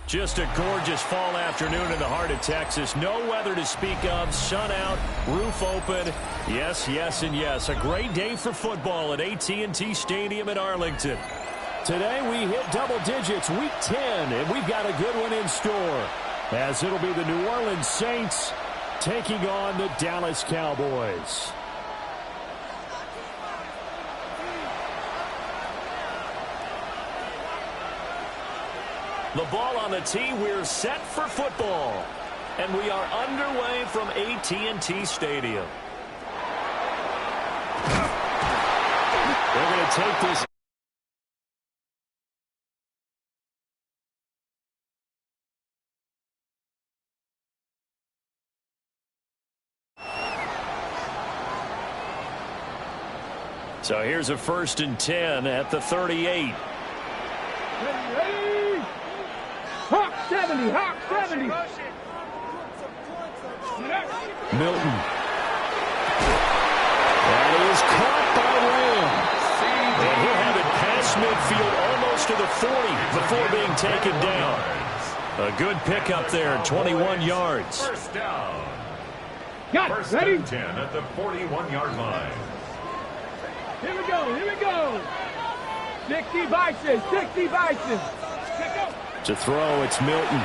Just a gorgeous fall afternoon in the heart of Texas. No weather to speak of. Sun out, roof open. Yes, yes, and yes. A great day for football at AT&T Stadium in Arlington. Today we hit double digits, week 10, and we've got a good one in store, as it'll be the New Orleans Saints taking on the Dallas Cowboys. The ball on the tee. We're set for football. And we are underway from AT&T Stadium. They're going to take this. So here's a 1st and 10 at the 38. Hawk 70, Hawk 70. Milton. That is caught by Lamb. And he'll have it past midfield almost to the 40 before being taken down. A good pickup there, 21 yards. First down. Got it. First Ready? and 10 at the 41-yard line. Here we go, here we go. 60 Bison, 60 Bison. To throw, it's Milton.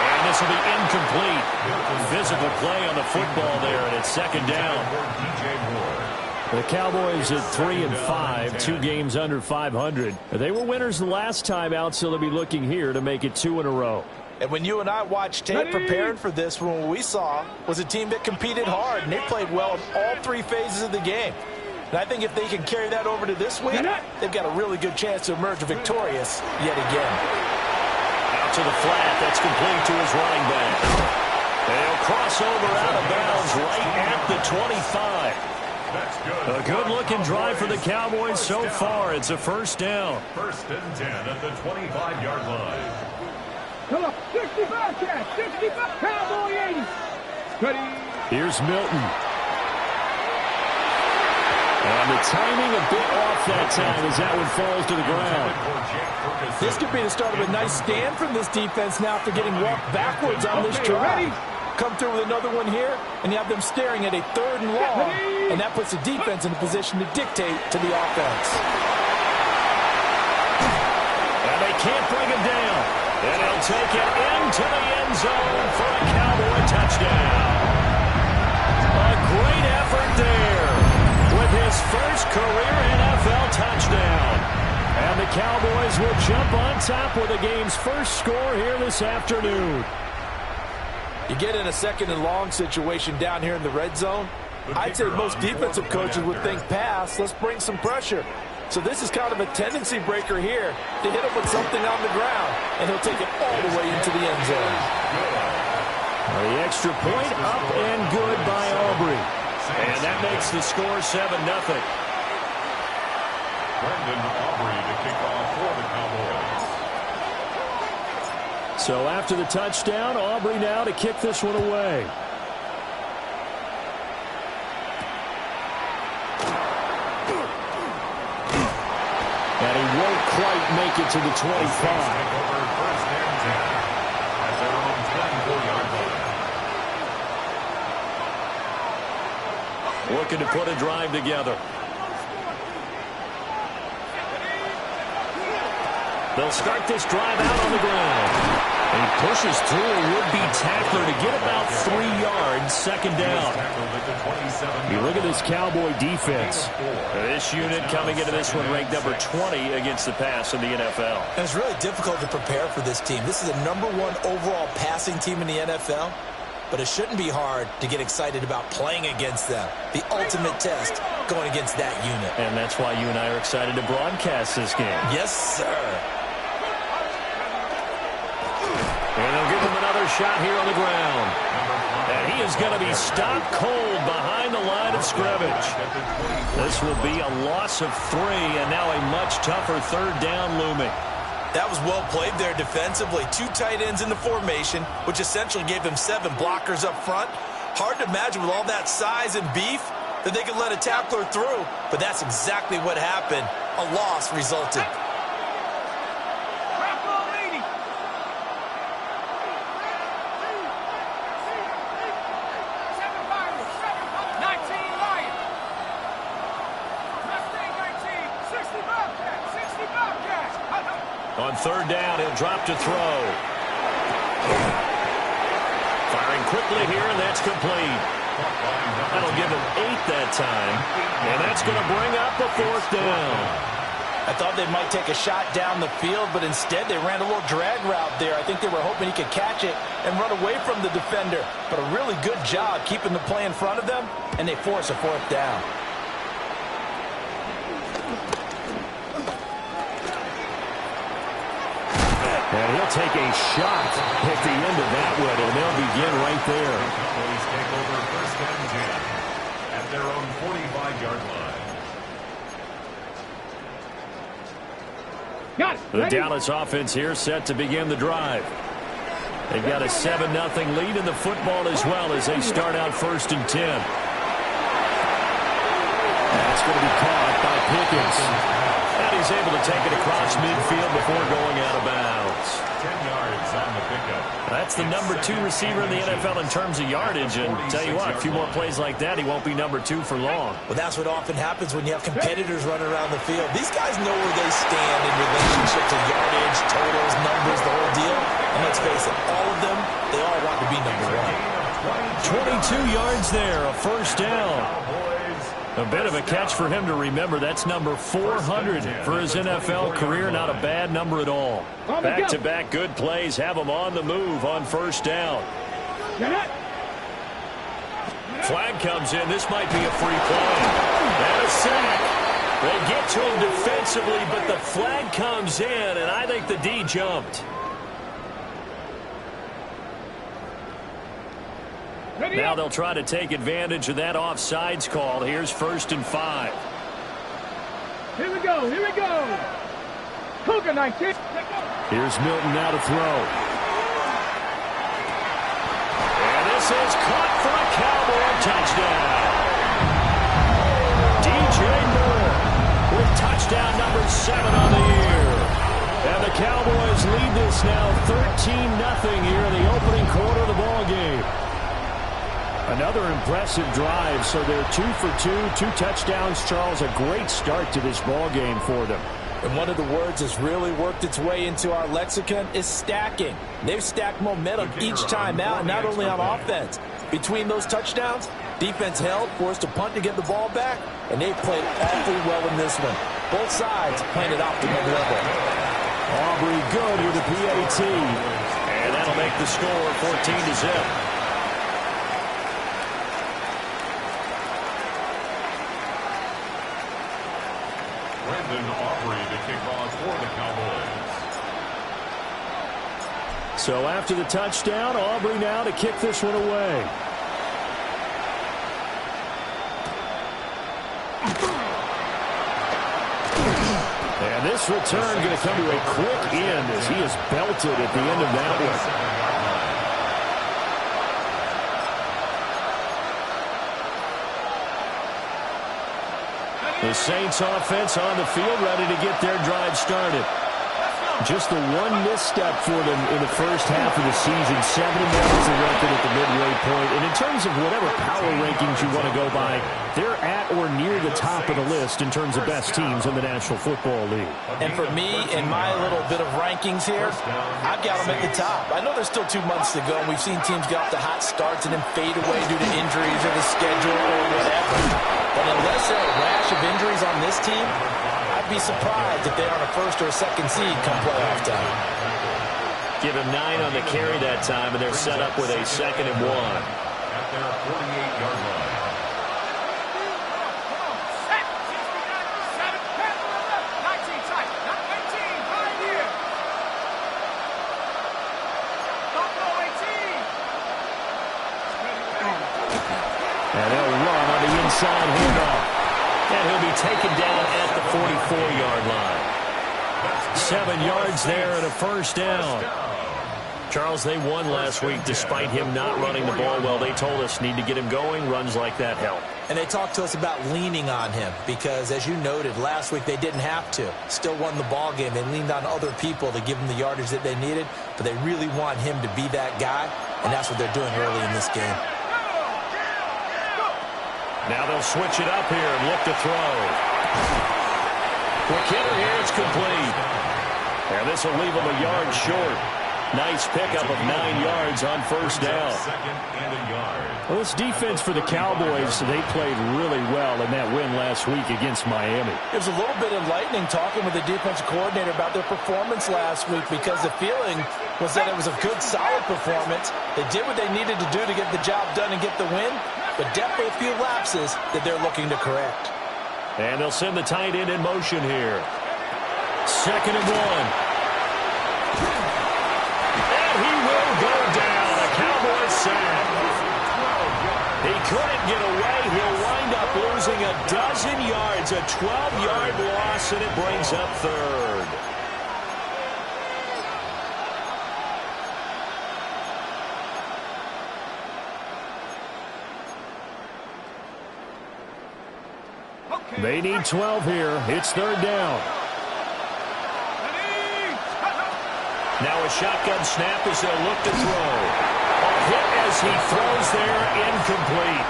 And this will be incomplete. Physical play on the football there, and it's 2nd down. The Cowboys at 3-5, 2 games under 500. They were winners the last time out, so they'll be looking here to make it 2 in a row. And when you and I watched tape preparing for this, what we saw was a team that competed hard, and they played well in all 3 phases of the game. And I think if they can carry that over to this week, they've got a really good chance to emerge victorious yet again. Out to the flat. That's complete to his running back. They'll cross over out of bounds right at the 25. That's good. A good-looking drive for the Cowboys so far. It's a 1st down. 1st and 10 at the 25-yard line. Come on, 65 catch, 65, Cowboy 80. Ready? Here's Milton. And the timing a bit off that time as that one falls to the ground. This could be the start of a nice stand from this defense now after getting walked backwards on this drive. Come through with another one here, and you have them staring at a 3rd and long, and that puts the defense in a position to dictate to the offense. And they can't bring him down. And he'll take it into the end zone for a Cowboy touchdown. A great effort there with his first career NFL touchdown. And the Cowboys will jump on top with the game's first score here this afternoon. You get in a 2nd and long situation down here in the red zone. I'd say most defensive coaches would think pass. Let's bring some pressure. So this is kind of a tendency breaker here to hit him with something on the ground, and he'll take it all the way into the end zone. The extra point up and good by Aubrey. And that makes the score 7-0. Brendan Aubrey to kick off for the Cowboys. So after the touchdown, Aubrey now to kick this one away. And he won't quite make it to the 25. Looking to put a drive together. They'll start this drive out on the ground. And he pushes through a would-be tackler to get about 3 yards, 2nd down. You look at this Cowboy defense. This unit coming into this one ranked number 20 against the pass in the NFL. And it's really difficult to prepare for this team. This is the #1 overall passing team in the NFL. But it shouldn't be hard to get excited about playing against them. The ultimate test going against that unit. And that's why you and I are excited to broadcast this game. Yes, sir. And they'll give him another shot here on the ground. And he is going to be stopped cold behind the line of scrimmage. This will be a loss of 3, and now a much tougher 3rd down looming. That was well played there defensively. 2 tight ends in the formation, which essentially gave them 7 blockers up front. Hard to imagine with all that size and beef that they could let a tackler through, but that's exactly what happened. A loss resulted. On third down, he'll drop to throw. Firing quickly here, and that's complete. That'll give him 8 that time, and that's going to bring up a fourth down. I thought they might take a shot down the field, but instead they ran a little drag route there. I think they were hoping he could catch it and run away from the defender. But a really good job keeping the play in front of them, and they force a fourth down. And he'll take a shot at the end of that one, and they'll begin right there. Cowboys take over first and 10 at their own 45-yard line. Got it. The Ready? Dallas offense here set to begin the drive. They've got a 7-0 lead in the football as well as they start out first and 10. That's going to be caught by Pickens. And he's able to take it across midfield before going out of bounds. 10 yards on the pickup. That's the number 2 receiver in the NFL in terms of yardage. And tell you what, a few more plays like that, he won't be number 2 for long. Well, that's what often happens when you have competitors running around the field. These guys know where they stand in relationship to yardage, totals, numbers, the whole deal. And let's face it, all of them, they all want to be number 1. 22 yards there, a first down. A bit of a catch for him to remember. That's number 400 for his NFL career. Not a bad number at all. Back-to-back good plays have him on the move on first down. Flag comes in. This might be a free play. And a sack. They get to him defensively, but the flag comes in, and I think the D jumped. Now they'll try to take advantage of that offsides call. Here's first and 5. Here we go. Here we go. Cougar 19. Here's Milton now to throw. And this is caught for a Cowboy touchdown. DJ Moore with touchdown number 7 on the year. And the Cowboys lead this now 13-0 here in the opening quarter of the ball game. Another impressive drive, so they're 2 for 2, 2 touchdowns. Charles, a great start to this ball game for them. And one of the words that's really worked its way into our lexicon is stacking. They've stacked momentum each time out, not only on offense. Between those touchdowns, defense held, forced a punt to get the ball back, and they played awfully well in this one. Both sides playing at optimum level. Aubrey good with a PAT. And that'll make the score 14-0. To kick off for the Cowboys. So after the touchdown, Aubrey now to kick this one away. And this return going to come to a quick end as he is belted at the end of that one. The Saints offense on the field, ready to get their drive started. Just the one misstep for them in the first half of the season. 7-0 is the record at the midway point. And in terms of whatever power rankings you want to go by, they're at or near the top of the list in terms of best teams in the National Football League. And for me, in my little bit of rankings here, I've got them at the top. I know there's still 2 months to go, and we've seen teams get off to hot starts and then fade away due to injuries or the schedule or whatever. But unless there are a rash of injuries on this team, I'd be surprised if they aren't a first or a second seed come playoff time. Give him 9 on the carry that time, and they're set up with a 2nd and 1. At their 48-yard line. And they'll run on the inside handoff. And he'll be taken down at the 44-yard line. 7 yards there and a first down. Charles, they won last week despite him not running the ball well. They told us need to get him going. Runs like that help. And they talked to us about leaning on him because, as you noted, last week they didn't have to. Still won the ball game. They leaned on other people to give them the yardage that they needed, but they really want him to be that guy, and that's what they're doing early in this game. Now they'll switch it up here and look to throw. Quick hitter here, it's complete. And this will leave him a yard short. Nice pickup of 9 yards on first down. Second and a yard. Well, this defense for the Cowboys, they played really well in that win last week against Miami. It was a little bit enlightening talking with the defensive coordinator about their performance last week because the feeling was that it was a good, solid performance. They did what they needed to do to get the job done and get the win, but definitely a few lapses that they're looking to correct. And they'll send the tight end in motion here. Second and 1. He will go down. A Cowboys sack. He couldn't get away. He'll wind up losing a dozen yards. A 12-yard loss, and it brings up third. They need 12 here. It's third down. Now a shotgun snap as they'll look to throw. A hit as he throws there, incomplete.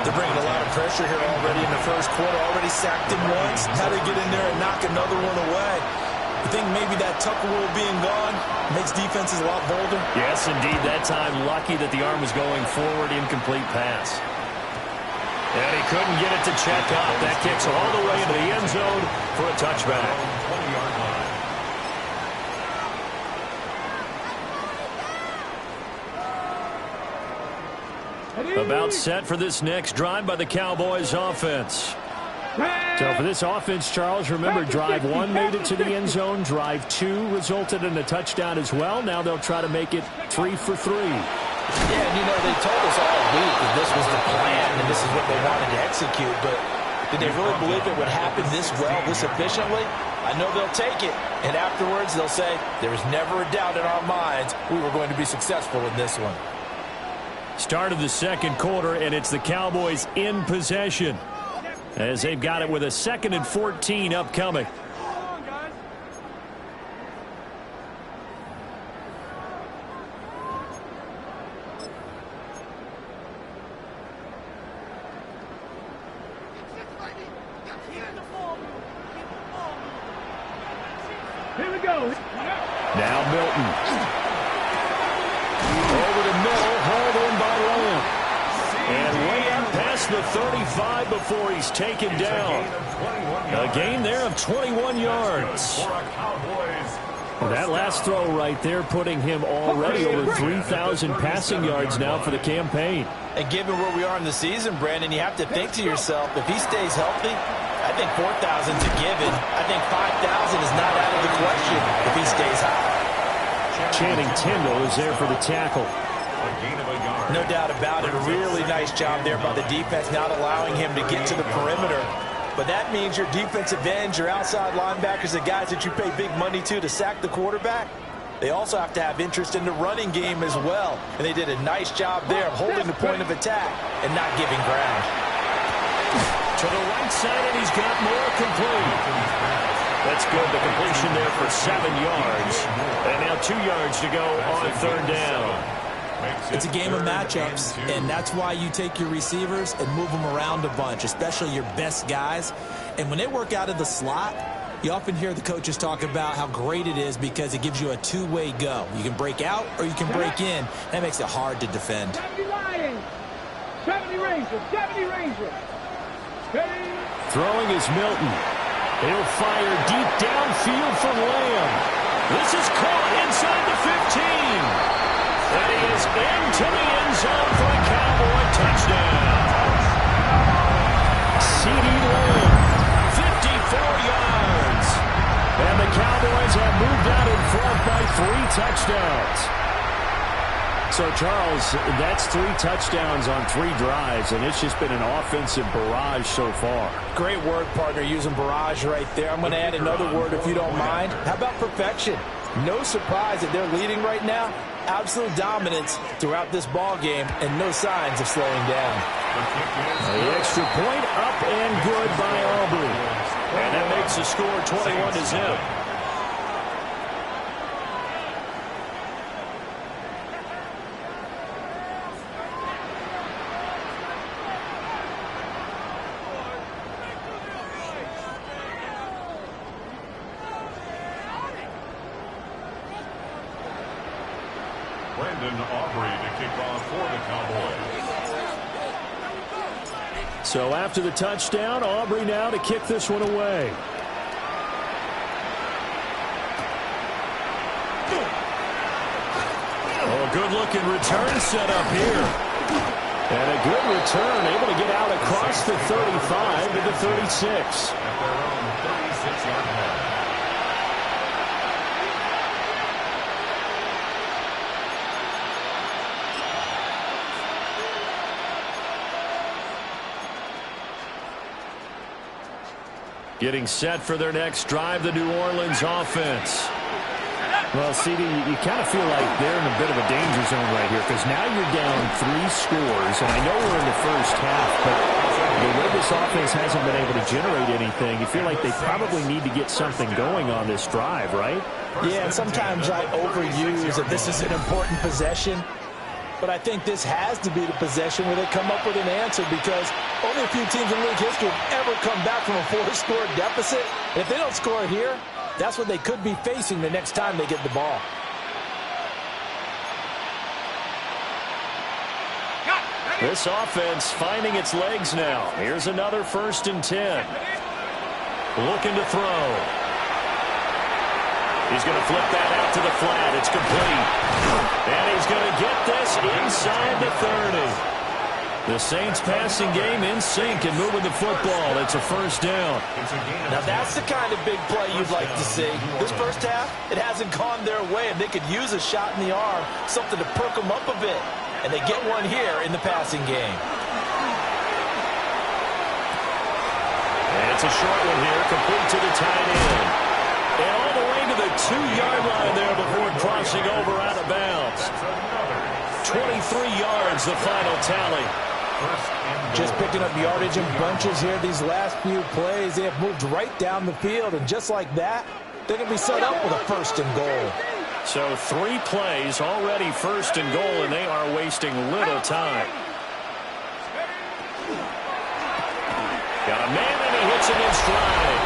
They're bringing a lot of pressure here already in the first quarter. Already sacked him once. How to get in there and knock another one away. I think maybe that Tucker rule being gone makes defenses a lot bolder. Yes, indeed. That time lucky that the arm was going forward. Incomplete pass. And he couldn't get it to check up. That kicks all the way into the end zone for a touchback. 20-yard line. About set for this next drive by the Cowboys offense. So for this offense, Charles, remember drive 1 made it to the end zone. Drive 2 resulted in a touchdown as well. Now they'll try to make it 3 for 3. Yeah, and you know, they told us all week that this was the plan and this is what they wanted to execute, but did they really believe it would happen this well, this efficiently? I know they'll take it, and afterwards they'll say, there was never a doubt in our minds we were going to be successful in this one. Start of the second quarter, and it's the Cowboys in possession as they've got it with a 2nd and 14 upcoming. Here we go. Now Milton. Over the middle, hauled in by Lamb. And way up past the 35 before he's taken down. A gain there of 21 yards. That last throw right there putting him already over 3,000 passing yards now for the campaign. And given where we are in the season, Brandon, you have to think to yourself, if he stays healthy, I think 4,000 is a given. I think 5,000 is not out of the question if he stays high. Channing Tindall is there for the tackle. No doubt about it. A really nice job there by the defense, not allowing him to get to the perimeter. But that means your defensive ends, your outside linebackers, the guys that you pay big money to sack the quarterback, they also have to have interest in the running game as well. And they did a nice job there of holding the point of attack and not giving ground. To the right side, and he's got more complete. That's good. The completion there for 7 yards. And now 2 yards to go on third down. It's a game of matchups, and that's why you take your receivers and move them around a bunch, especially your best guys. And when they work out of the slot, you often hear the coaches talk about how great it is because it gives you a two-way go. You can break out or you can break in. That makes it hard to defend. 70 Lions. 70 Rangers. 70 Rangers. Throwing is Milton. He'll fire deep downfield from Lamb. This is caught inside the 15. And he is into the end zone for a Cowboy touchdown. C.D. Lamb, 54 yards. And the Cowboys have moved out in front by 3 touchdowns. So, Charles, that's 3 touchdowns on 3 drives, and it's just been an offensive barrage so far. Great word, partner, using barrage right there. I'm going to add another word if you don't mind. How about perfection? No surprise that they're leading right now. Absolute dominance throughout this ball game and no signs of slowing down. The extra point up and good by Aubrey. And that makes the score 21-0. Brandon Aubrey to kick off for the Cowboys. So after the touchdown, Aubrey now to kick this one away. Oh, a good-looking return set up here. And a good return, able to get out across the 35 to the 36. At their own 36-yard line. Getting set for their next drive, the New Orleans offense. Well, CD, you kind of feel like they're in a bit of a danger zone right here because now you're down 3 scores, and I know we're in the first half, but the way this offense hasn't been able to generate anything, you feel like they probably need to get something going on this drive, right? Yeah, and sometimes I overuse that this is an important possession, but I think this has to be the possession where they come up with an answer because only a few teams in league history have ever come back from a 4-score deficit. And if they don't score here, that's what they could be facing the next time they get the ball. This offense finding its legs now. Here's another 1st and 10. Looking to throw. He's going to flip that out to the flat. It's complete. And he's going to get this inside the 30. The Saints passing game in sync and moving the football. It's a 1st down. Now that's the kind of big play you'd like to see. This first half, it hasn't gone their way, and they could use a shot in the arm, something to perk them up a bit. And they get one here in the passing game. And it's a short one here, complete to the tight end. And all the way to the 2-yard line there before crossing over out of bounds. 23 yards, the final tally. Just picking up yardage in bunches here these last few plays. They have moved right down the field, and just like that, they're going to be set up with a 1st and goal. So 3 plays already 1st and goal, and they are wasting little time. Got a man, and he hits it in stride.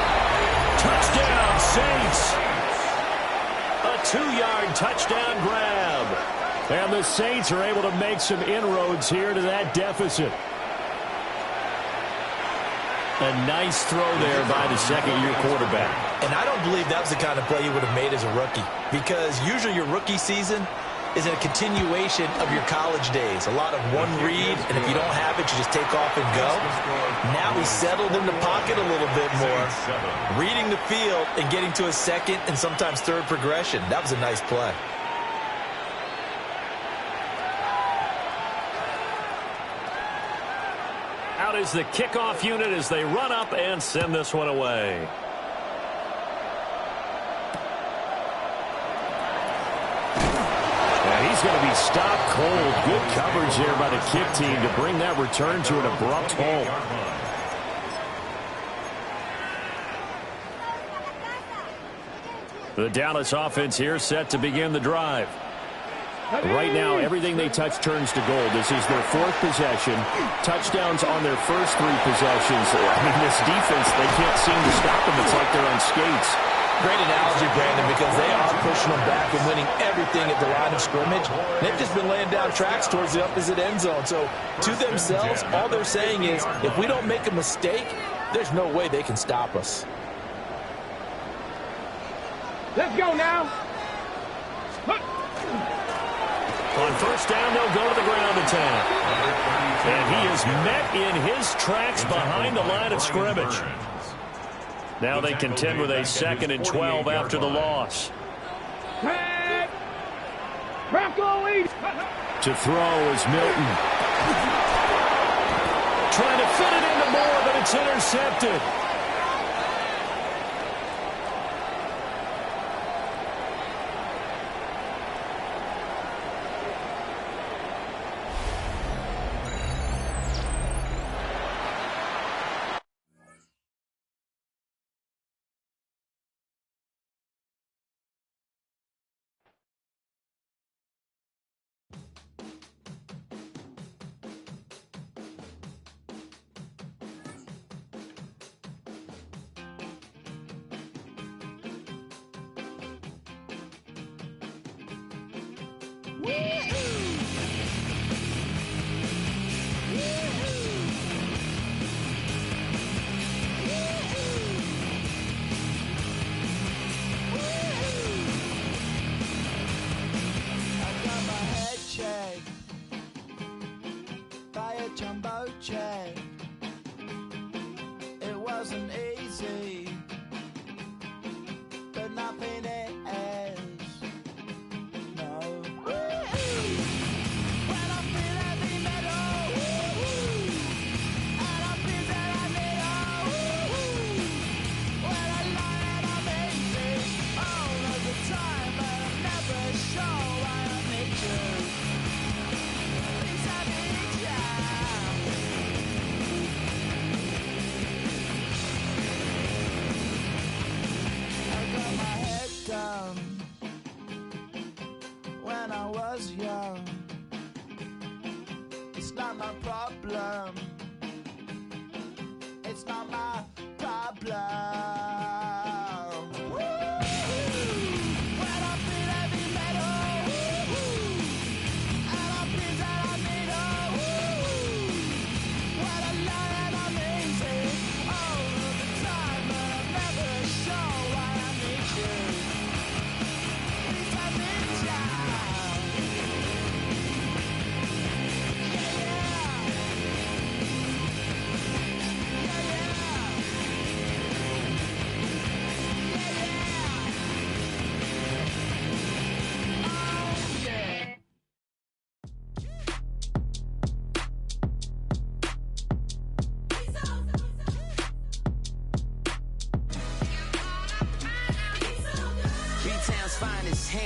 Touchdown, Saints. A 2-yard touchdown grab. And the Saints are able to make some inroads here to that deficit. A nice throw there by the 2nd-year quarterback. And I don't believe that was the kind of play you would have made as a rookie, because usually your rookie season is a continuation of your college days. A lot of one read, and if you don't have it, you just take off and go. Now he's settled in the pocket a little bit more, reading the field and getting to a 2nd and sometimes 3rd progression. That was a nice play. Out is the kickoff unit as they run up and send this one away. And he's going to be stopped cold. Good coverage there by the kick team to bring that return to an abrupt halt. The Dallas offense here set to begin the drive. Right now, everything they touch turns to gold. This is their 4th possession. Touchdowns on their first 3 possessions. I mean, this defense, they can't seem to stop them. It's like they're on skates. Great analogy, Brandon, because they are pushing them back and winning everything at the line of scrimmage. They've just been laying down tracks towards the opposite end zone. So, to themselves, all they're saying is, if we don't make a mistake, there's no way they can stop us. Let's go now. On 1st down, they'll go to the ground attack. And he is met in his tracks behind the line of scrimmage. Now they contend with a 2nd and 12 after the loss. To throw is Milton. Trying to fit it into Moore, but it's intercepted.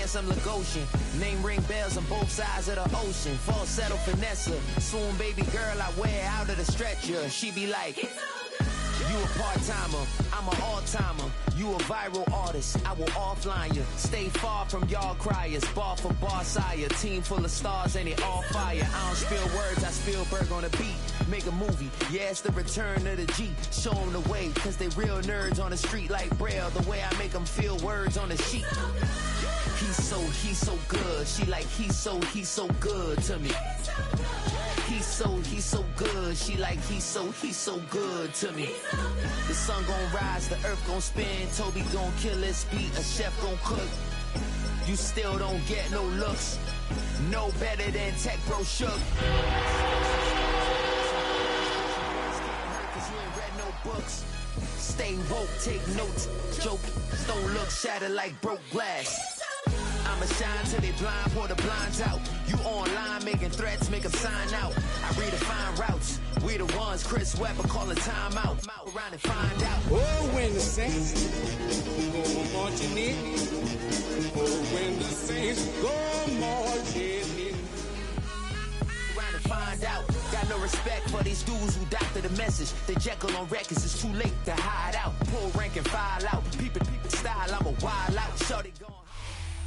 handsome Lagosian. Name ring bells on both sides of the ocean. Falsetto finesse, swoon baby girl I wear out of the stretcher. She be like, you a part-timer, I'm an all-timer. You a viral artist, I will offline you. Stay far from y'all criers, bar for bar sire. Team full of stars and it all fire. I don't spill words, I Spielberg on a beat. Make a movie, yeah, it's the return of the G. Show them the way, cause they real nerds on the street like Braille. The way I make them feel words on the sheet. He's so good. She like, he's so good to me. He's so good. She like, he's so good to me. The sun gon' rise, the earth gon' spin. Toby gon' kill his beat, a chef gon' cook. You still don't get no looks. No better than Tech Bro Shook. Cause you ain't read no books. Stay woke, take notes. Joke, don't look shattered like broke glass. I'ma shine till they blind, pour the blinds out. You online making threats, make them sign out. I redefine routes. We the ones Chris Webber call a timeout. Around and find out. Oh, when the Saints go marching in. Oh, when the Saints go marching in. Around and find out. Got no respect for these dudes who doctor the message. The Jekyll on records, it's too late to hide out. Pull rank and file out. People style, I'm a wild out. Shorty gone.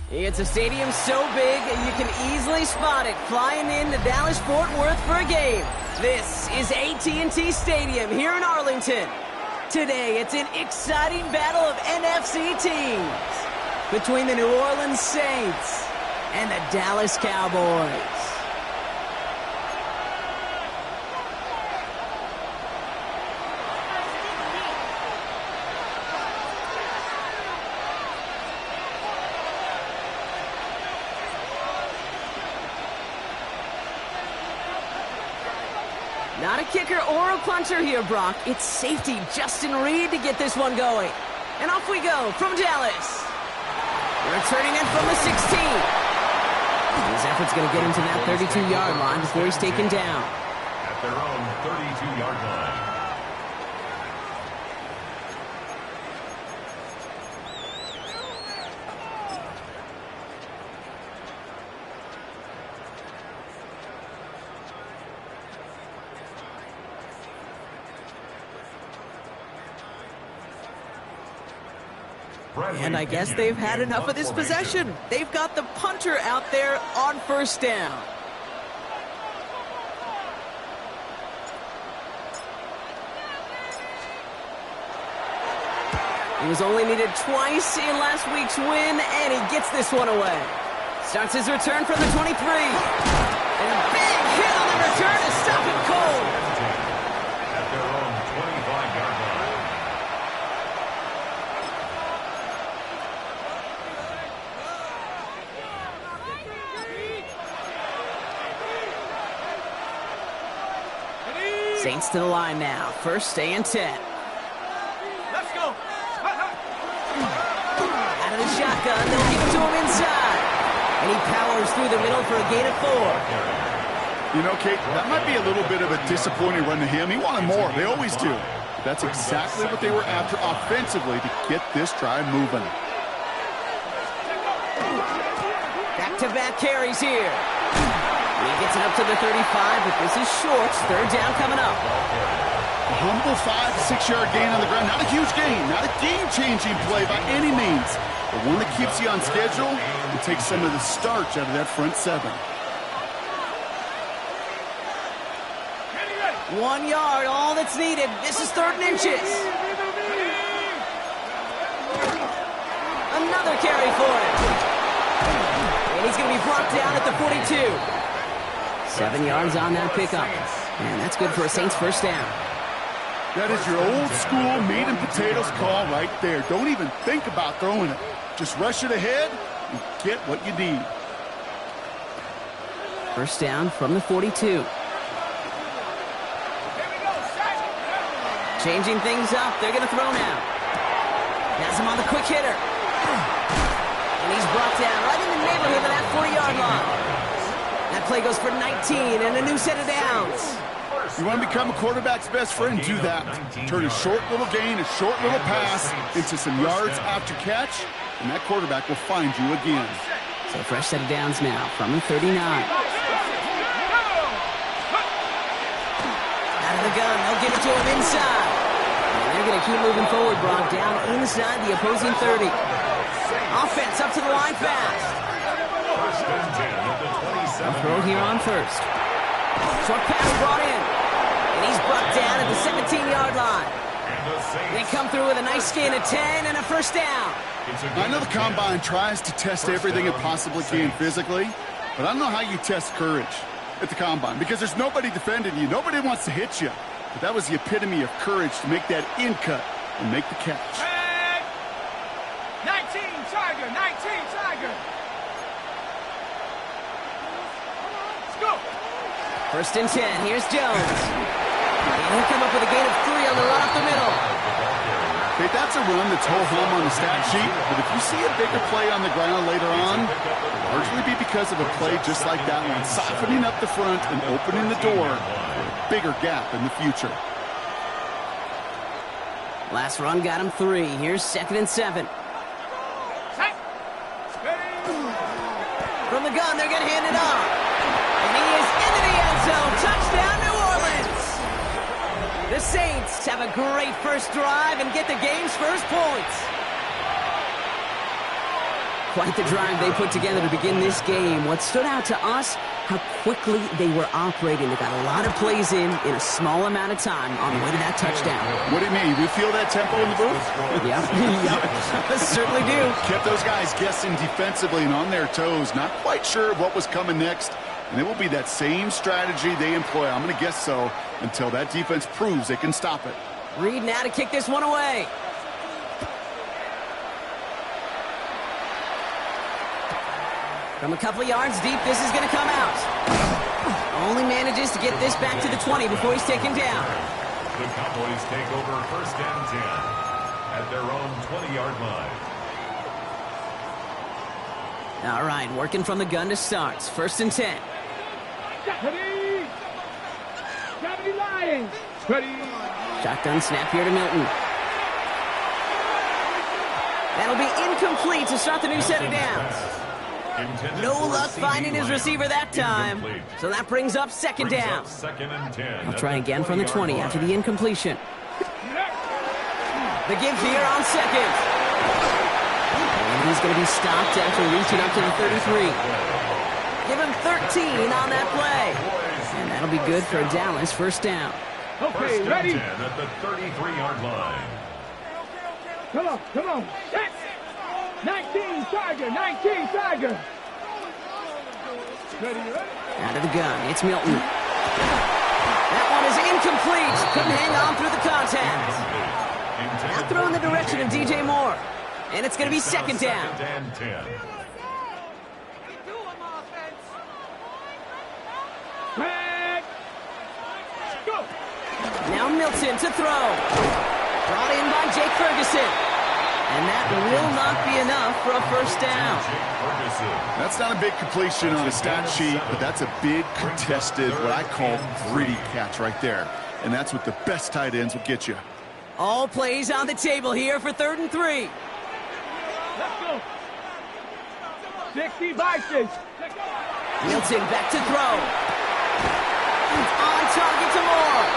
It's a stadium so big you can easily spot it flying into Dallas-Fort Worth for a game. This is AT&T Stadium here in Arlington. Today, it's an exciting battle of NFC teams between the New Orleans Saints and the Dallas Cowboys. Not a kicker or a punter here, Brock. It's safety Justin Reed to get this one going. And off we go from Dallas. Returning in from the 16. His effort's going to get him to that 32-yard line before he's taken down. At their own 32-yard line. And I guess they've had enough of this possession. They've got the punter out there on first down. He was only needed twice in last week's win, and he gets this one away. Starts his return from the 23. And a big hit on the return to stop him cold. At their own 25-yard line. Saints to the line now. First and 10. Let's go. Out of the shotgun, they'll give it to him inside. And he powers through the middle for a gain of 4. You know, Kate, that might be a little bit of a disappointing run to him. He wanted more. They always do. But that's exactly what they were after offensively to get this drive moving. Back-to-back carries here. He gets it up to the 35, but this is short. Third down coming up. A humble 5 to 6 yard gain on the ground. Not a huge gain, not a game-changing play by any means, but one that keeps you on schedule and takes some of the starch out of that front 7. 1 yard, all that's needed. This is 3rd and inches. Another carry for him. And he's going to be brought down at the 42. 7 yards on that pickup. And that's good for a Saints first down. That is your old school meat and potatoes call right there. Don't even think about throwing it. Just rush it ahead and get what you need. First down from the 42. Changing things up. They're going to throw now. Has him on the quick hitter. And he's brought down right in the neighborhood of that 40-yard line. That play goes for 19 and a new set of downs. You want to become a quarterback's best friend? Do that. Turn a short little gain, a short little pass into some yards after catch, and that quarterback will find you again. So fresh set of downs now from the 39. Out of the gun, they'll give it to him inside. And they're going to keep moving forward, Brock, down inside the opposing 30. Offense up to the line fast. They'll throw here on first. Short pass brought in. And he's brought down at the 17-yard line. They come through with a nice gain of 10 and a first down. I know the Combine tries to test everything it possibly can physically, but I don't know how you test courage at the Combine because there's nobody defending you. Nobody wants to hit you. But that was the epitome of courage to make that in cut and make the catch. 19 Tiger, 19 Tiger. Let's go. First and 10. Here's Jones. And he'll come up with a gain of 3 on the run up the middle. Okay, that's a run that's ho-hum on the stat sheet, but if you see a bigger play on the ground later on, it'll largely be because of a play just like that one, softening up the front and opening the door for a bigger gap in the future. Last run got him 3. Here's 2nd and 7. From the gun, they're going to hand it off. And he is into the end zone. Touchdown, New Orleans. The Saints have a great first drive and get the game's first points. Quite the drive they put together to begin this game. What stood out to us, how quickly they were operating. They got a lot of plays in a small amount of time on the way to that touchdown. What do you mean? You feel that tempo in the booth? Yeah, yep. Certainly do. Kept those guys guessing defensively and on their toes, not quite sure what was coming next. And it will be that same strategy they employ, I'm going to guess so, until that defense proves they can stop it. Reed now to kick this one away. From a couple of yards deep, this is going to come out. Only manages to get this back to the 20 before he's taken down. The Cowboys take over first and 10 at their own 20-yard line. All right, working from the gun to start. First and 10. Ready. Gravity Lions. Ready. Shotgun snap here to Milton. That'll be incomplete to start the new set of downs. No luck finding his receiver that time. So that brings up second down. I'll try again from the 20 after the incompletion. The give here on second. And he's going to be stopped after reaching up to the 33. Give him 13 on that play. And that'll be good for Dallas first down. Okay, ready. At the 33-yard line. Come on, come on. 19 Tiger, 19 Tiger. Ready, ready. Out of the gun, it's Milton. That one is incomplete. Couldn't hang on through the contact. Now throw in the direction of DJ Moore. And it's going to be second down. Go. Now Milton to throw. Brought in by Jake Ferguson. And that will not be enough for a first down. That's not a big completion on a stat sheet, but that's a big contested, what I call gritty catch right there. And that's what the best tight ends will get you. All plays on the table here for 3rd and 3. Let's go. 60 Vices. Milton back to throw. On target to Moore.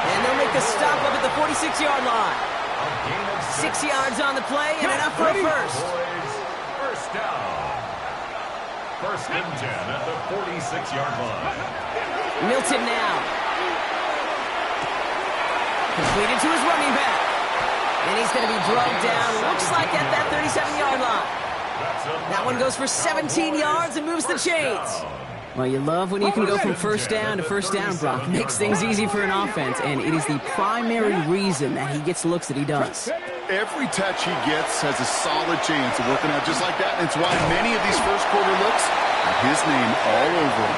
And they'll make the stop up at the 46-yard line. 6 yards on the play and enough for a first. First down. First and 10 at the 46-yard line. Milton now. Completed to his running back. And he's going to be drugged down, looks like at that 37-yard line. That one goes for 17 yards and moves the chains. Well, you love when you can go from first down to first down, Brock. Makes things easy for an offense, and it is the primary reason that he gets looks that he does. Every touch he gets has a solid chance of working out just like that, and it's why many of these first quarter looks have his name all over them.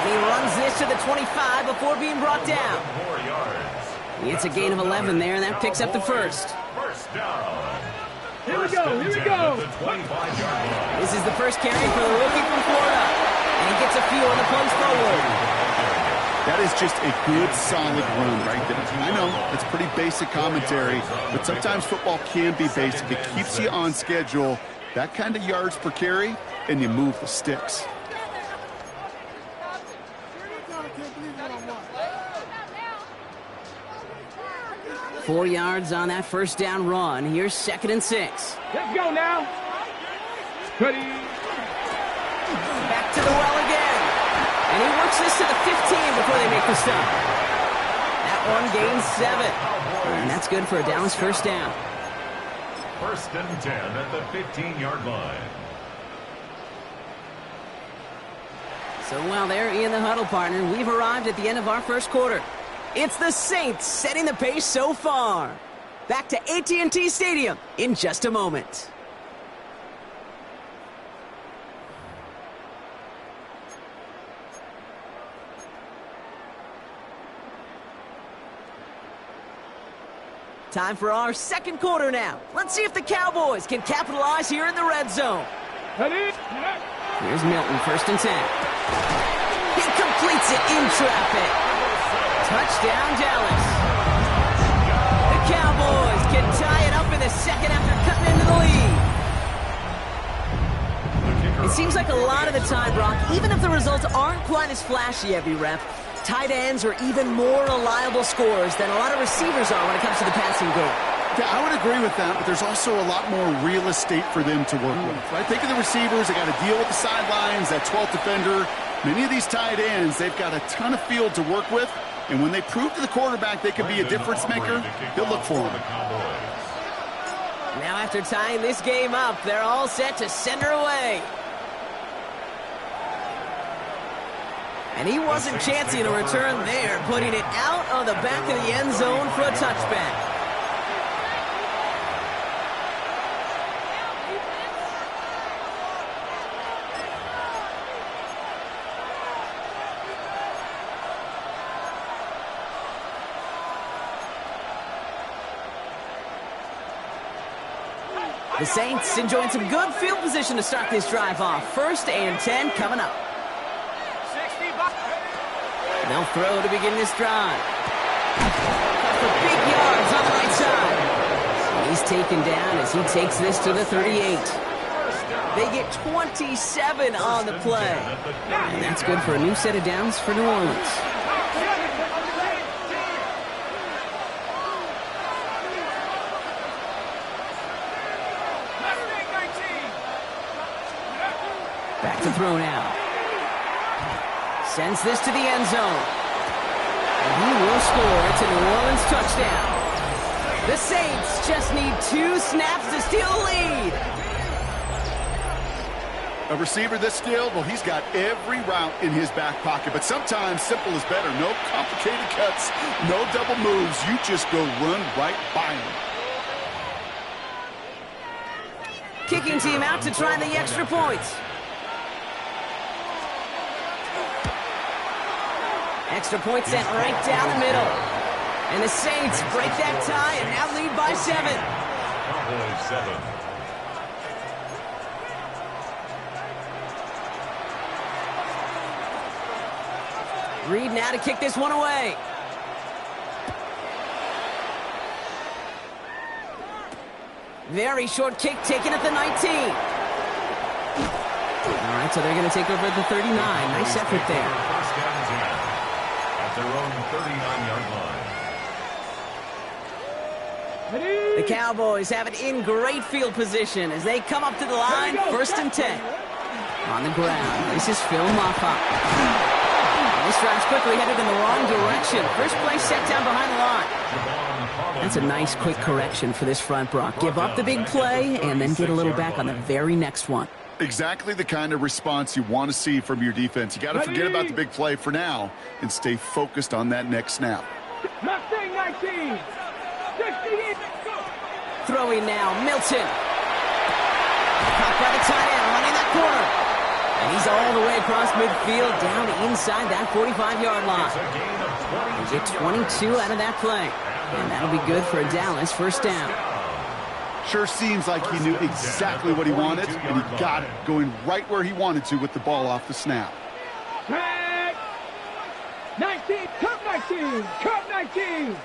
And he runs this to the 25 before being brought down. It's a gain of 11 there, and that picks up the first. First down. Here we go, here we go. This is the first carry for the rookie from Florida. And he gets a few on the punch forward. That is just a good, solid run right there. I know, it's pretty basic commentary, but sometimes football can be basic. It keeps you on schedule. That kind of yards per carry, and you move the sticks. Four yards on that first down run. Here's 2nd and 6. Let's go now. Ready. Back to the well again. And he works this to the 15 before they make the stop. That one gains 7. And that's good for a Dallas first down. 1st and 10 at the 15-yard line. So while they're in the huddle, partner, we've arrived at the end of our first quarter. It's the Saints setting the pace so far. Back to AT&T Stadium in just a moment. Time for our second quarter now. Let's see if the Cowboys can capitalize here in the red zone. Ready. Here's Milton, 1st and 10. He completes it in traffic. Touchdown, Dallas. The Cowboys can tie it up in the second after cutting into the lead. It seems like a lot of the time, Brock, even if the results aren't quite as flashy every rep, tight ends are even more reliable scorers than a lot of receivers are when it comes to the passing game. Yeah, I would agree with that, but there's also a lot more real estate for them to work with. Right? Think of the receivers. They got to deal with the sidelines, that 12th defender. Many of these tight ends, they've got a ton of field to work with, and when they prove to the quarterback they could be a difference maker, he'll look for them. Now after tying this game up, they're all set to send her away. And he wasn't chancing a return there, putting it out of the back of the end zone for a touchback. The Saints enjoying some good field position to start this drive off. 1st and 10 coming up. They'll throw to begin this drive. For big yards on the right side. He's taken down as he takes this to the 38. They get 27 on the play. And that's good for a new set of downs for New Orleans. Back to throw now. Sends this to the end zone. And he will score. It's a New Orleans touchdown. The Saints just need 2 snaps to steal the lead. A receiver this skilled, well, he's got every route in his back pocket, but sometimes simple is better. No complicated cuts, no double moves. You just go run right by him. Kicking team out to try the extra points. Extra point sent right down the middle. And the Saints break that tie and now lead by 7. Cowboys 7. Reed now to kick this one away. Very short kick taken at the 19. All right, so they're going to take over at the 39. Nice effort there. First down 10 at their own 39-yard line. The Cowboys have it in great field position as they come up to the line. 1st and 10. On the ground, this is Phil Moffa. This drive's quickly headed in the wrong direction. First play set down behind the line. That's a nice quick correction for this front, Brock. Give up the big play and then get a little back on the very next one. Exactly the kind of response you want to see from your defense. You got to forget about the big play for now and stay focused on that next snap. Mustang 19. 68. Throwing now, Milton. Caught by the tight end, running that corner. And he's all the way across midfield, down inside that 45-yard line. They get 22 out of that play. And that'll be good for a Dallas first down. Sure seems like he knew exactly what he wanted, and he got it, going right where he wanted to with the ball off the snap. 19, Cup 19, Cup 19.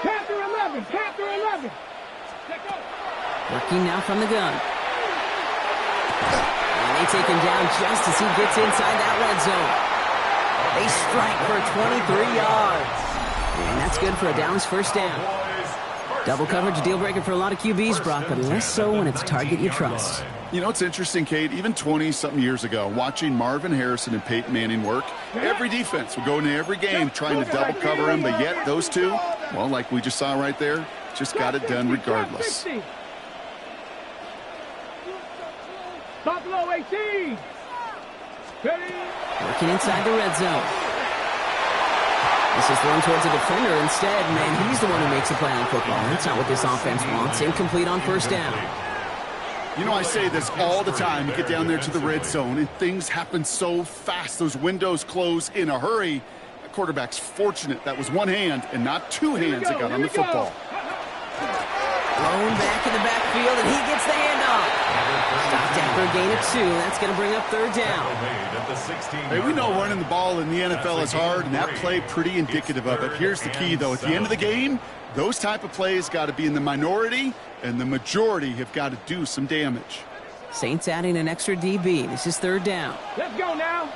Panther 11, Panther 11. Working now from the gun. they take him down just as he gets inside that red zone. They strike for 23 yards. And that's good for a Dallas first down. Double coverage, deal breaker for a lot of QBs, Brock, but less so when it's a target you trust. You know, it's interesting, Kate, even 20-something years ago, watching Marvin Harrison and Peyton Manning work, every defense would go into every game trying to double cover him, but yet those two, well, like we just saw right there, just got it done regardless. Buffalo 18. Working inside the red zone. This is thrown towards a defender instead. Man, he's the one who makes the play on football. That's not what this offense wants. Incomplete on first down. You know, I say this all the time. You get down there to the red zone, and things happen so fast. Those windows close in a hurry. The quarterback's fortunate that was one hand and not two hands that got on the football. Thrown back in the backfield, and he gets the handoff. Stopped after a gain of 2. That's going to bring up third down. Hey, we know running the ball in the NFL is hard, and that play pretty indicative of it. Here's the key, though. At the end of the game, those type of plays got to be in the minority, and the majority have got to do some damage. Saints adding an extra DB. This is third down. Let's go now.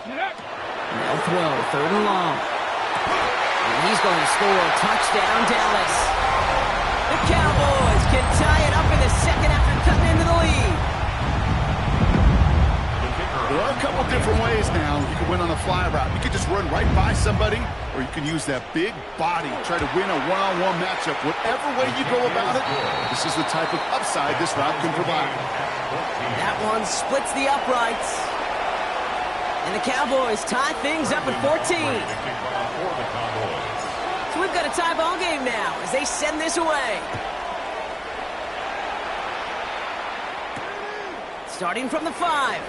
They'll throw, third and long. And he's going to score. Touchdown, Dallas. The Cowboys can tie it up in the second after cutting into the lead. There are a couple different ways now. You can win on a fly route. You can just run right by somebody, or you can use that big body, try to win a one-on-one matchup. Whatever way you go about it, this is the type of upside this route can provide. That one splits the uprights. And the Cowboys tie things up at 14. So we've got a tie ball game now as they send this away. Starting from the 5.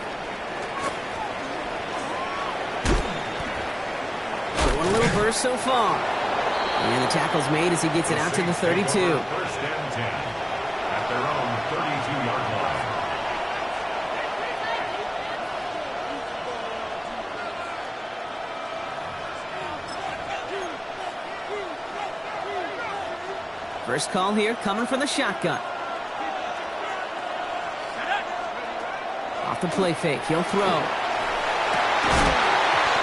One little burst so far. And the tackle's made as he gets it out to the 32. First and 10 at their own 32-yard line. First call here coming from the shotgun. Off the play fake, he'll throw.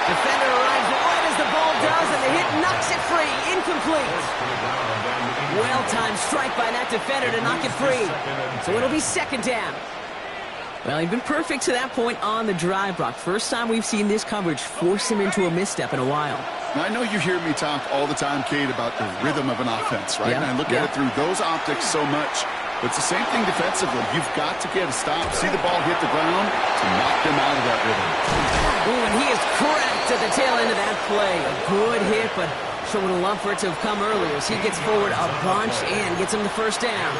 Defender arrives right as the ball does, and the hit knocks it free. Incomplete. Well-timed strike by that defender to knock it free. So it'll be second down. Well, he's been perfect to that point on the drive, Brock. First time we've seen this coverage force him into a misstep in a while. Now, I know you hear me talk all the time, Kate, about the rhythm of an offense, right? And I look at it through those optics so much. But it's the same thing defensively. You've got to get a stop, see the ball hit the ground to knock them out of that rhythm. Ooh, and he is cracked at the tail end of that play. A good hit, but sure would have loved for it to have come earlier as he gets forward a bunch and gets him the first down.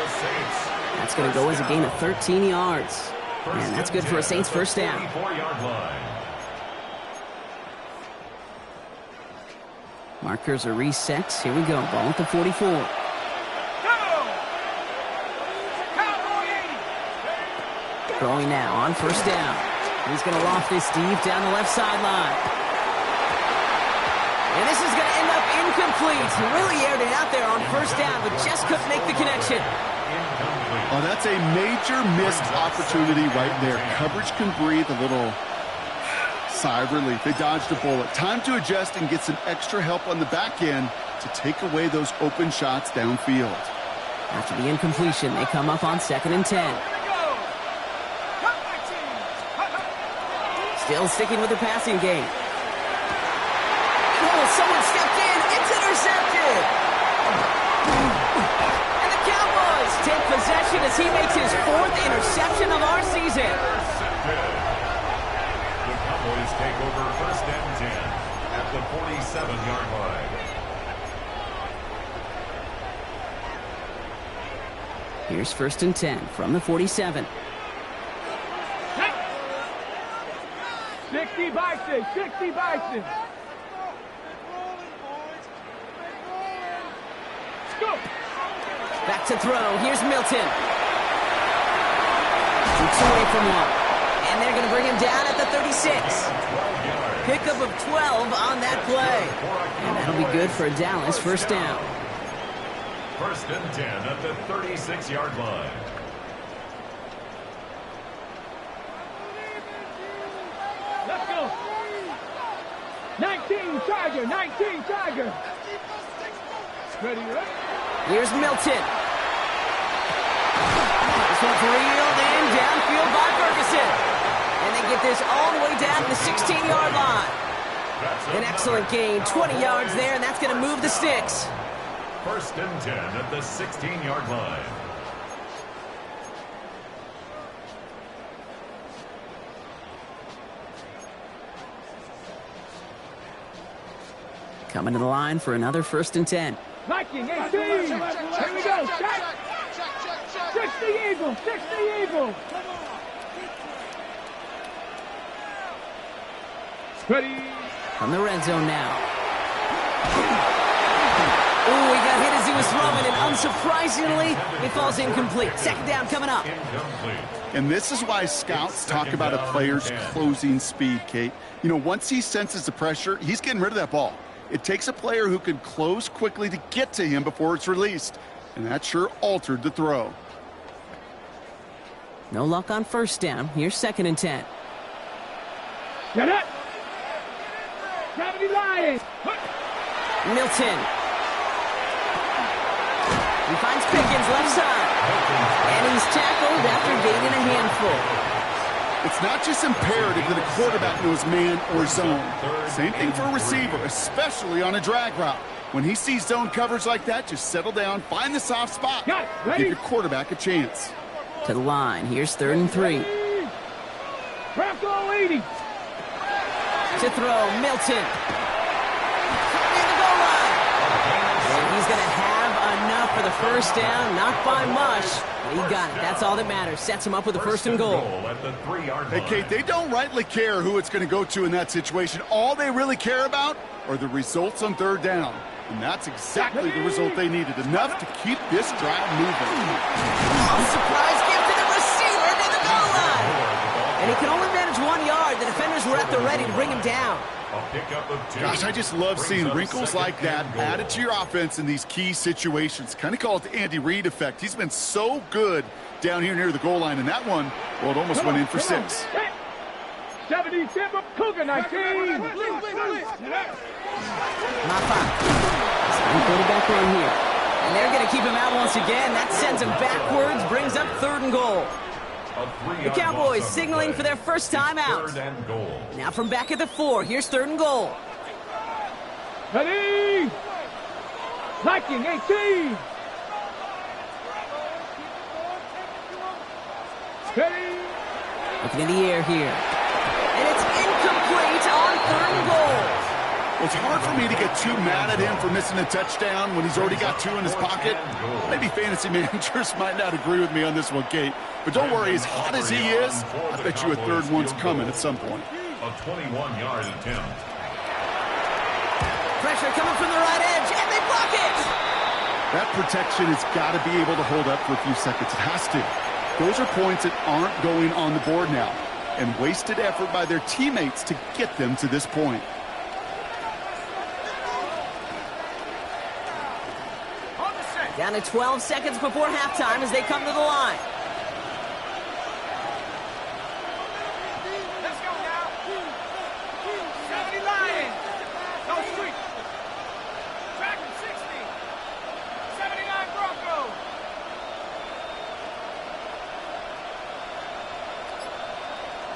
That's going to go as a gain of 13 yards. And that's good for a Saints first down. Markers are reset. Here we go. Ball at the 44. Throwing now on first down. He's going to loft this deep down the left sideline. And this is going to end up incomplete. He really aired it out there on first down, but just couldn't make the connection. Oh, that's a major missed opportunity right there. Coverage can breathe a little sigh of relief. They dodged a bullet. Time to adjust and get some extra help on the back end to take away those open shots downfield. After the incompletion, they come up on 2nd and 10. Still sticking with the passing game. Oh, someone stepped in. It's intercepted. And the Cowboys take possession as he makes his 4th interception of our season. The Cowboys take over first and 10 at the 47-yard line. Here's 1st and 10 from the 47. 60 Bison, 60 Bison. Back to throw. Here's Milton. Shoots away from one. And they're going to bring him down at the 36. Pickup of 12 on that play. And that'll be good for Dallas first down. First and 10 at the 36-yard line. 19 Tiger, 19 Tiger. Ready, ready. Here's Milton. This one's reeled in downfield by Ferguson. And they get this all the way down to the 16-yard line. An excellent gain, 20 yards there, and that's going to move the sticks. 1st and 10 at the 16-yard line. Coming to the line for another 1st and 10. Viking, 18. Here we go. Check. 60 Eagle. 60 Eagle. Ready. From the red zone now. Oh, he got hit as he was throwing, and unsurprisingly, it falls incomplete. 2nd down coming up. And this is why scouts talk about a player's closing speed, Kate. You know, once he senses the pressure, he's getting rid of that ball. It takes a player who can close quickly to get to him before it's released. And that sure altered the throw. No luck on 1st down. Here's 2nd and 10. Get it. 70 Lions. Milton. He finds Pickens left side. And he's tackled after gaining a handful. It's not just imperative that a quarterback knows man or zone. Same thing for a receiver, especially on a drag route. When he sees zone coverage like that, just settle down, find the soft spot. Got it. Ready? Give your quarterback a chance. To the line. Here's 3rd and 3. Bronco 80. To throw, Milton. Near the goal line. And he's going to have enough for the 1st down. Not by much. But he got it. That's all that matters. Sets him up with a 1st and goal. At the 3-yard line. Hey, Kate, they don't rightly care who it's going to go to in that situation. All they really care about are the results on 3rd down. And that's exactly the result they needed. Enough to keep this drive moving. Surprise gift to the receiver near the goal line. And he can only manage 1 yard. The defenders were at the ready to bring him down. A pickup of 2. Gosh, I just love seeing wrinkles like that added to your offense in these key situations. Kind of call it the Andy Reid effect. He's been so good down here near the goal line. And that one, well, it almost went in for 6. 70 Timber Cougar 19. Mafa. Quarterback run here. And they're going to keep him out once again. That sends him backwards, brings up 3rd and goal. The Cowboys signaling for their first time out. 3rd and goal. Now from back at the 4, here's 3rd and goal. Ready. Viking 18. Ready. Looking in the air here. And it's incomplete on 3rd and goal. Well, it's hard for me to get too mad at him for missing a touchdown when he's already got 2 in his pocket. Maybe fantasy managers might not agree with me on this one, Kate. But don't worry, as hot as he is, I bet you a 3rd one's coming at some point. A 21-yard attempt. Pressure coming from the right edge, and they block it! That protection has got to be able to hold up for a few seconds. It has to. Those are points that aren't going on the board now, and wasted effort by their teammates to get them to this point. Down to 12 seconds before halftime as they come to the line. Let's go now. 70 Lions. Go street. Track 60. 79 Bronco.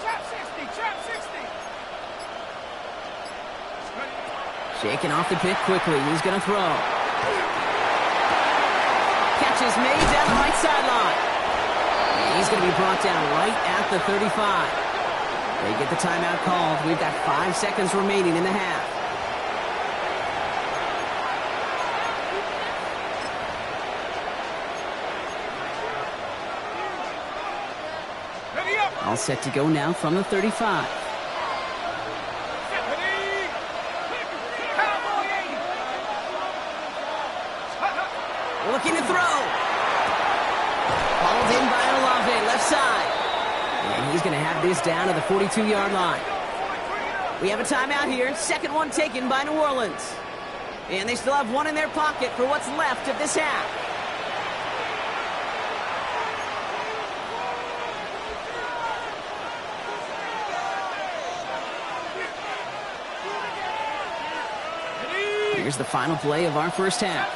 Trap 60. Trap 60. Shaking off the pick quickly. He's going to throw. Catch is made down the right sideline. And he's going to be brought down right at the 35. They get the timeout called. We've got 5 seconds remaining in the half. Ready up. All set to go now from the 35. Looking to throw. Hauled in by Olave, left side. And he's going to have this down to the 42-yard line. We have a timeout here. 2nd one taken by New Orleans. And they still have 1 in their pocket for what's left of this half. Here's the final play of our first half.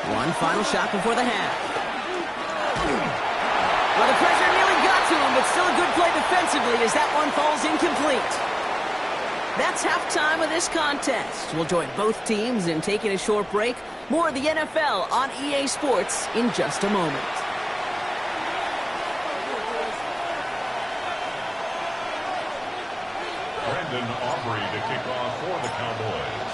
One final shot before the half. Well, the pressure nearly got to him, but still a good play defensively as that one falls incomplete. That's halftime of this contest. We'll join both teams in taking a short break. More of the NFL on EA Sports in just a moment. Brandon Aubrey to kick off for the Cowboys.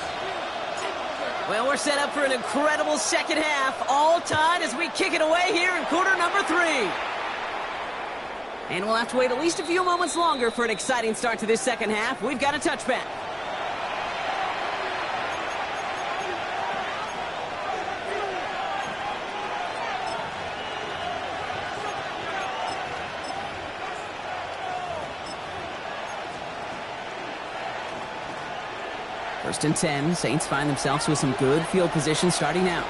Well, we're set up for an incredible second half. All tied as we kick it away here in quarter number 3. And we'll have to wait at least a few moments longer for an exciting start to this second half. We've got a touchback. First and 10, Saints find themselves with some good field position starting out.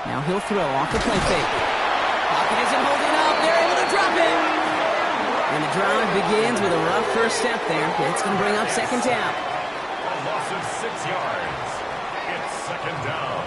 Now he'll throw off the play fake. Pocket isn't holding up. They're able to drop it. And the drive begins with a rough first step there. It's going to bring up second down. A loss of 6 yards. It's second down.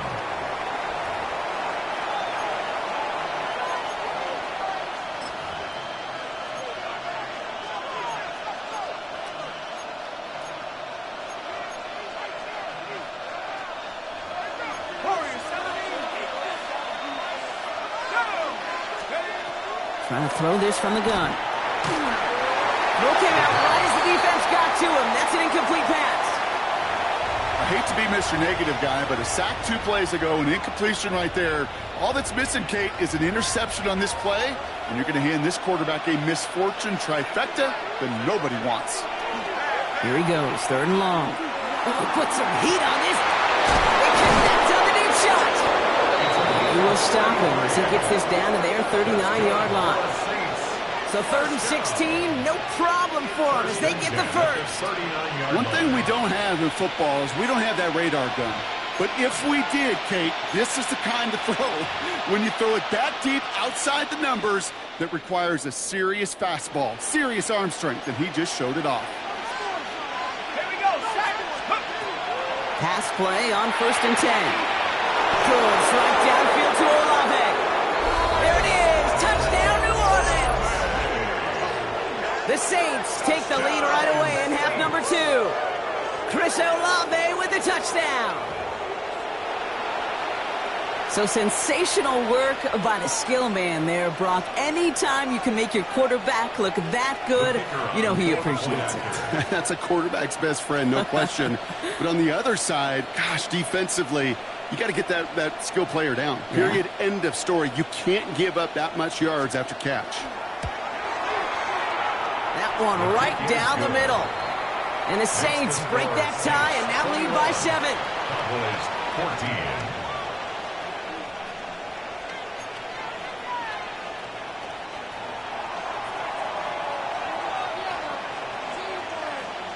Trying to throw this from the gun. Throw came out right as the defense got to him. That's an incomplete pass. I hate to be Mr. Negative guy, but a sack 2 plays ago, an incompletion right there. All that's missing, Kate, is an interception on this play, and you're going to hand this quarterback a misfortune trifecta that nobody wants. Here he goes, third and long. Oh, put some heat on this. He connects on the deep shot. He will stop him as he gets this down to their 39-yard line. So 3rd and 16, no problem for them as they get the first. One thing we don't have in football is we don't have that radar gun. But if we did, Kate, this is the kind of throw, when you throw it that deep outside the numbers, that requires a serious fastball, serious arm strength, and he just showed it off. Here we go, Pass play on 1st and 10. Goes right downfield to Olave. There it is. Touchdown, New Orleans. The Saints take the lead right away in half number 2. Chris Olave with the touchdown. So sensational work by the skill man there, Brock. Anytime you can make your quarterback look that good, you know he appreciates it. That's a quarterback's best friend, no question. But on the other side, gosh, defensively, you got to get that skill player down. Period. Yeah. End of story. You can't give up that much yards after catch. That one right down the middle. And the Saints break that tie and now lead by 7. Cowboys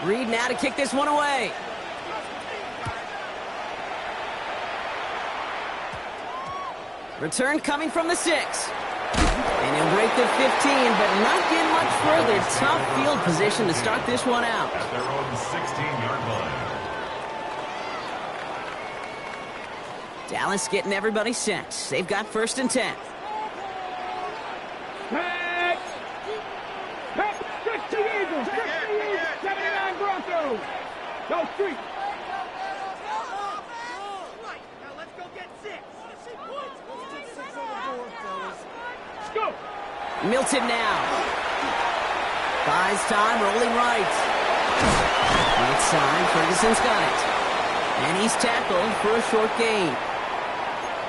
14. Reed now to kick this one away. Return coming from the 6. And he'll break the 15, but not get much further. Tough field position to start this one out. At their own 16-yard line. Dallas getting everybody set. They've got 1st and 10. Pack! Stretch the Eagles! Stretch the Eagles! 79 Broncos! Go street! Go! Milton now. Buys time, rolling right. Right side, Ferguson's got it. And he's tackled for a short gain.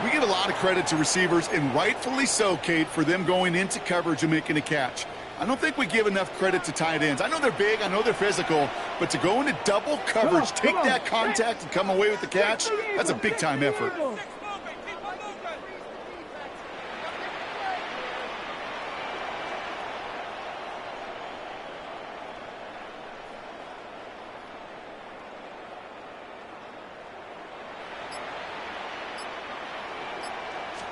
We give a lot of credit to receivers, and rightfully so, Kate, for them going into coverage and making a catch. I don't think we give enough credit to tight ends. I know they're big, I know they're physical, but to go into double coverage, take that contact, and come away with the catch, that's a big-time effort.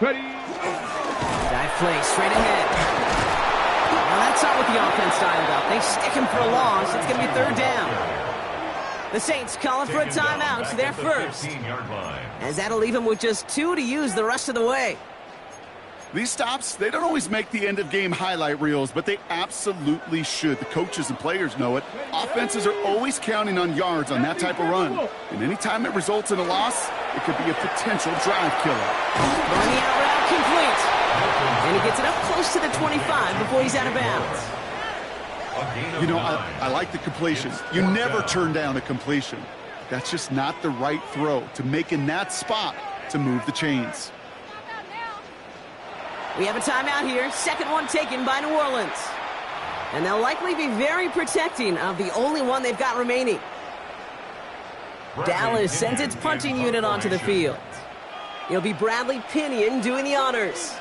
Ready. Dive play straight ahead. Now that's not what the offense styled up. They stick him for a loss. It's going to be third down. The Saints calling for a timeout. Their first. As that'll leave him with just 2 to use the rest of the way. These stops, they don't always make the end-of-game highlight reels, but they absolutely should. The coaches and players know it. Offenses are always counting on yards on that type of run. And anytime it results in a loss, it could be a potential drive killer. Throwing the out route complete. And he gets it up close to the 25 before he's out of bounds. You know, I like the completion. You never turn down a completion. That's just not the right throw to make in that spot to move the chains. We have a timeout here. Second one taken by New Orleans. And they'll likely be very protecting of the only one they've got remaining. Dallas sends its punting unit onto the field. It'll be Bradley Pinion doing the honors.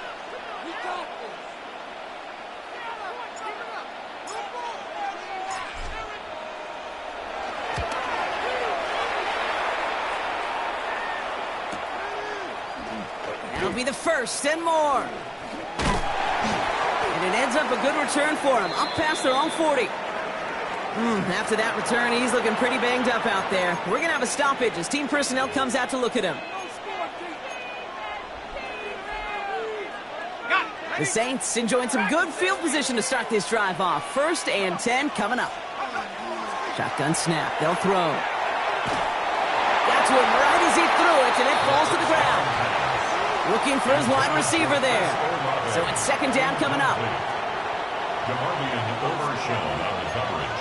That'll be the first and more. And it ends up a good return for him, up past their own 40. After that return, he's looking pretty banged up out there. We're going to have a stoppage as team personnel comes out to look at him. The Saints enjoying some good field position to start this drive off. 1st and 10 coming up. Shotgun snap, they'll throw. Got to him right as he threw it, and it falls to the ground. Looking for his wide receiver there. So it's 2nd down coming up. Overshown on the coverage.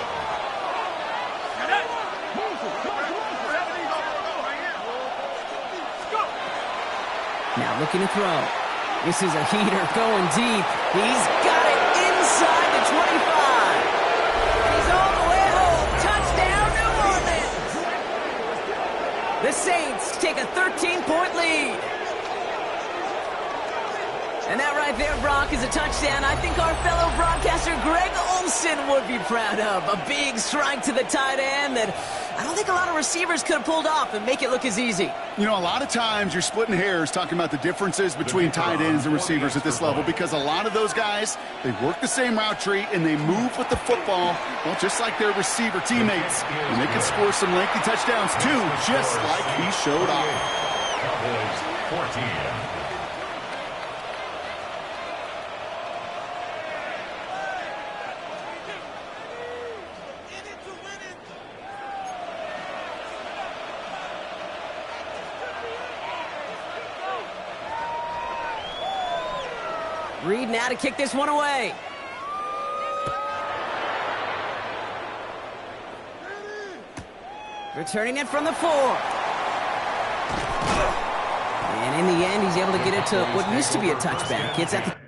Now looking to throw. This is a heater going deep. He's got it inside the 25. And he's all the way home. Touchdown, New Orleans. The Saints take a 13-point lead. And that right there, Brock, is a touchdown I think our fellow broadcaster Greg Olsen would be proud of. A big strike to the tight end that I don't think a lot of receivers could have pulled off and make it look as easy. You know, a lot of times you're splitting hairs talking about the differences between tight ends and receivers at this level because a lot of those guys, they work the same route tree and they move with the football, well, just like their receiver teammates. And they can score some lengthy touchdowns too, just like he showed off. Cowboys 14. Reed now to kick this one away. Returning it from the 4. And in the end, he's able to get it to what used to be a touchback. It's at the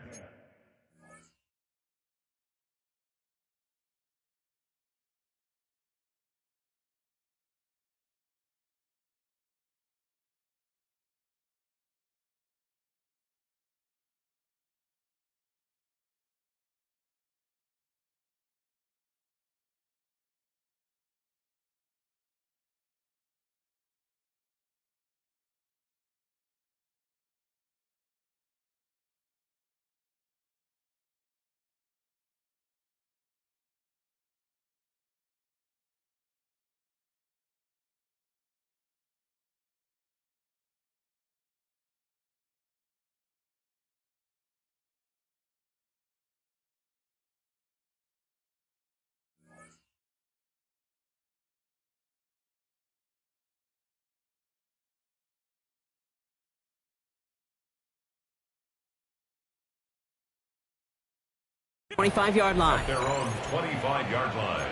.25-yard line. At their own 25-yard line.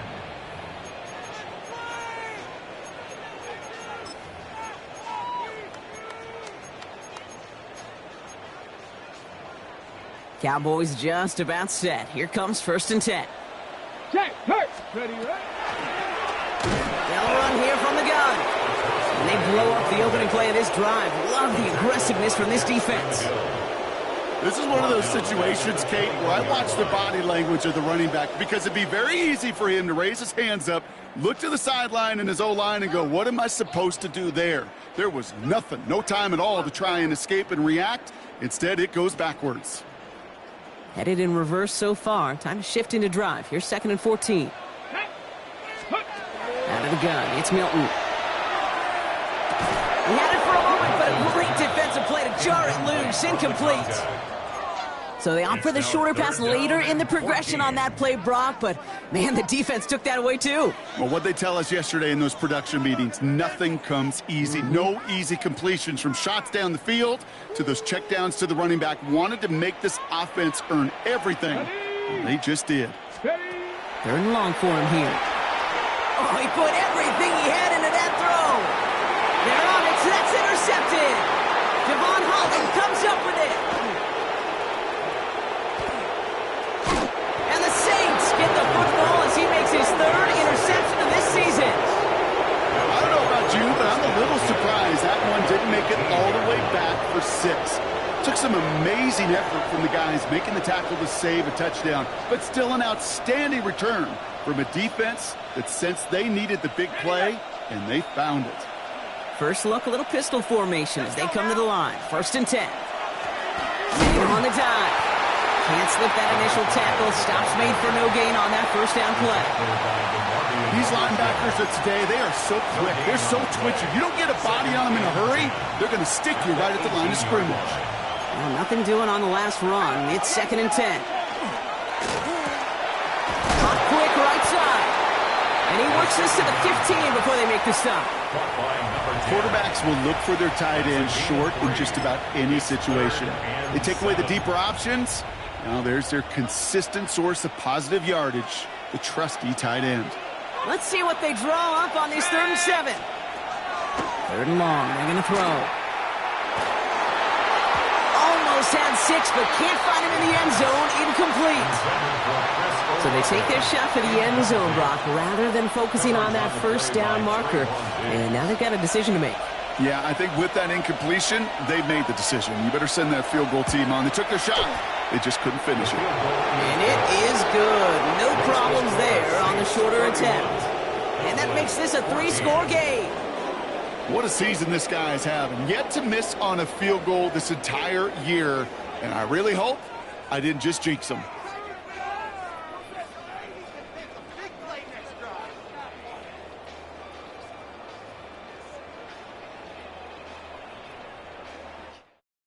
Cowboys just about set. Here comes 1st and 10. Check, hurt. Ready, right? They'll run here from the gun. And they blow up the opening play of this drive. Love the aggressiveness from this defense. This is one of those situations, Kate, where I watch the body language of the running back because it'd be very easy for him to raise his hands up, look to the sideline in his O-line and go, what am I supposed to do there? There was nothing, no time at all to try and escape and react. Instead, it goes backwards. Headed in reverse so far. Time to shift into drive. Here's 2nd and 14. Out of the gun, it's Milton. He had it for a moment, but a great defensive play to jar it loose. Incomplete. So they opt for the shorter pass later in the progression on that play, Brock, but, man, the defense took that away, too. Well, what they tell us yesterday in those production meetings, nothing comes easy. No easy completions from shots down the field to those checkdowns to the running back. Wanted to make this offense earn everything, and they just did. 3rd and long for him here. Oh, he put everything he had into that throw. They're on it, so that's intercepted. Devon Holland comes up with it. And the Saints get the football as he makes his 3rd interception of this season. I don't know about you, but I'm a little surprised that one didn't make it all the way back for 6. Took some amazing effort from the guys making the tackle to save a touchdown, but still an outstanding return from a defense that sensed they needed the big play, and they found it. First look, a little pistol formation as they come to the line. 1st and 10. Tatum on the dive. Can't slip that initial tackle. Stops made for no gain on that 1st down play. These linebackers of today, they are so quick. They're so twitchy. You don't get a body on them in a hurry, they're going to stick you right at the line of scrimmage. Well, nothing doing on the last run. It's 2nd and 10. Hot quick right side. And he works this to the 15 before they make the stop. Quarterbacks will look for their tight end short in just about any situation. They take away the deeper options. Now there's their consistent source of positive yardage, the trusty tight end. Let's see what they draw up on these 3rd and 7. 3rd and long. They're going to throw. Almost had 6, but can't find him in the end zone. Incomplete. So they take their shot for the end zone, Brock, rather than focusing on that 1st down marker. And now they've got a decision to make. Yeah, I think with that incompletion, they've made the decision. You better send that field goal team on. They took their shot. They just couldn't finish it. And it is good. No problems there on the shorter attempt. And that makes this a 3-score game. What a season this guy is having. Yet to miss on a field goal this entire year. And I really hope I didn't just jinx him.